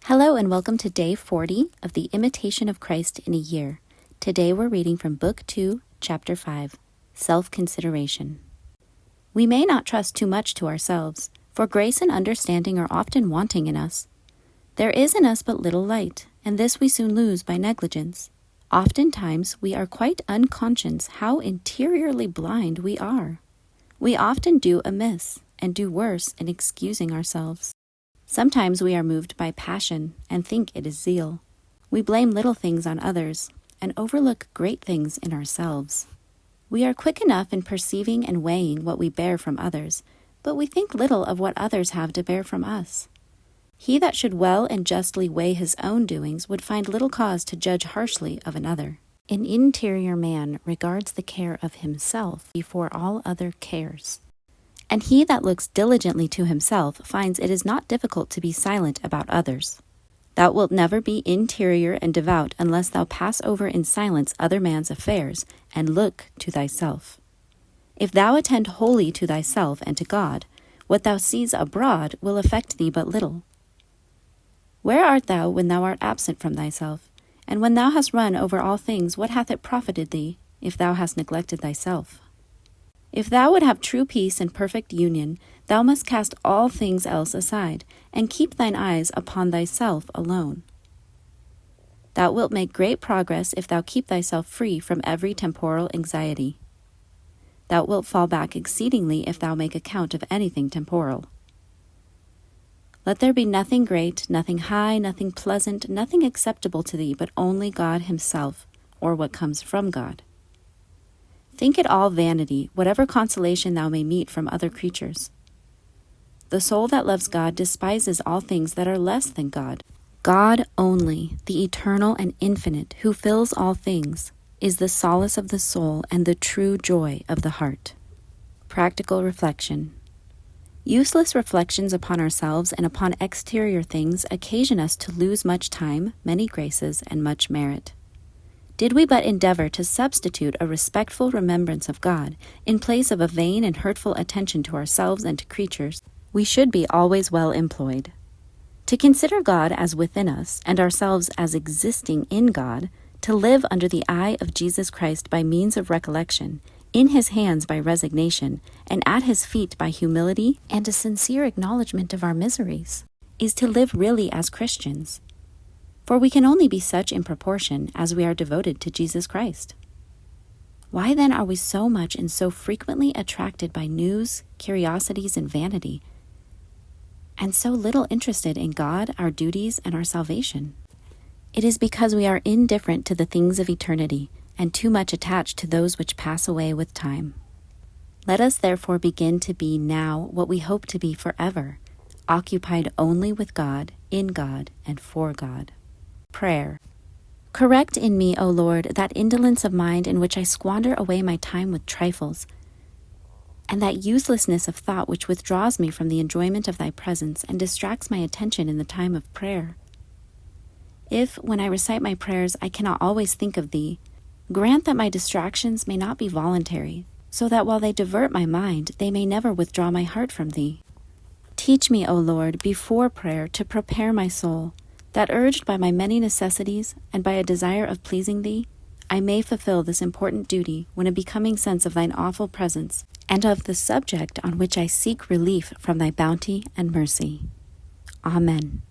Hello and welcome to Day 40 of the Imitation of Christ in a Year. Today we're reading from Book 2, Chapter 5, Self-Consideration. We may not trust too much to ourselves, for grace and understanding are often wanting in us. There is in us but little light, and this we soon lose by negligence. Oftentimes we are quite unconscious how interiorly blind we are. We often do amiss, and do worse in excusing ourselves. Sometimes we are moved by passion and think it is zeal. We blame little things on others and overlook great things in ourselves. We are quick enough in perceiving and weighing what we bear from others, but we think little of what others have to bear from us. He that should well and justly weigh his own doings would find little cause to judge harshly of another. An interior man regards the care of himself before all other cares. And he that looks diligently to himself finds it is not difficult to be silent about others. Thou wilt never be interior and devout unless thou pass over in silence other man's affairs, and look to thyself. If thou attend wholly to thyself and to God, what thou sees abroad will affect thee but little. Where art thou when thou art absent from thyself? And when thou hast run over all things, what hath it profited thee, if thou hast neglected thyself? If thou would have true peace and perfect union, thou must cast all things else aside, and keep thine eyes upon thyself alone. Thou wilt make great progress if thou keep thyself free from every temporal anxiety. Thou wilt fall back exceedingly if thou make account of anything temporal. Let there be nothing great, nothing high, nothing pleasant, nothing acceptable to thee, but only God himself, or what comes from God. Think it all vanity, whatever consolation thou may meet from other creatures. The soul that loves God despises all things that are less than God. God only, the eternal and infinite, who fills all things, is the solace of the soul and the true joy of the heart. Practical reflection. Useless reflections upon ourselves and upon exterior things occasion us to lose much time, many graces, and much merit. Did we but endeavor to substitute a respectful remembrance of God in place of a vain and hurtful attention to ourselves and to creatures, we should be always well employed. To consider God as within us, and ourselves as existing in God, to live under the eye of Jesus Christ by means of recollection, in his hands by resignation, and at his feet by humility and a sincere acknowledgement of our miseries, is to live really as Christians. For we can only be such in proportion as we are devoted to Jesus Christ. Why then are we so much and so frequently attracted by news, curiosities, and vanity, and so little interested in God, our duties, and our salvation? It is because we are indifferent to the things of eternity, and too much attached to those which pass away with time. Let us therefore begin to be now what we hope to be forever, occupied only with God, in God, and for God. Prayer. Correct in me, O Lord, that indolence of mind in which I squander away my time with trifles, and that uselessness of thought which withdraws me from the enjoyment of thy presence and distracts my attention in the time of prayer. If, when I recite my prayers, I cannot always think of thee, grant that my distractions may not be voluntary, so that while they divert my mind, they may never withdraw my heart from thee. Teach me, O Lord, before prayer to prepare my soul, that urged by my many necessities and by a desire of pleasing thee, I may fulfill this important duty when a becoming sense of thine awful presence and of the subject on which I seek relief from thy bounty and mercy. Amen.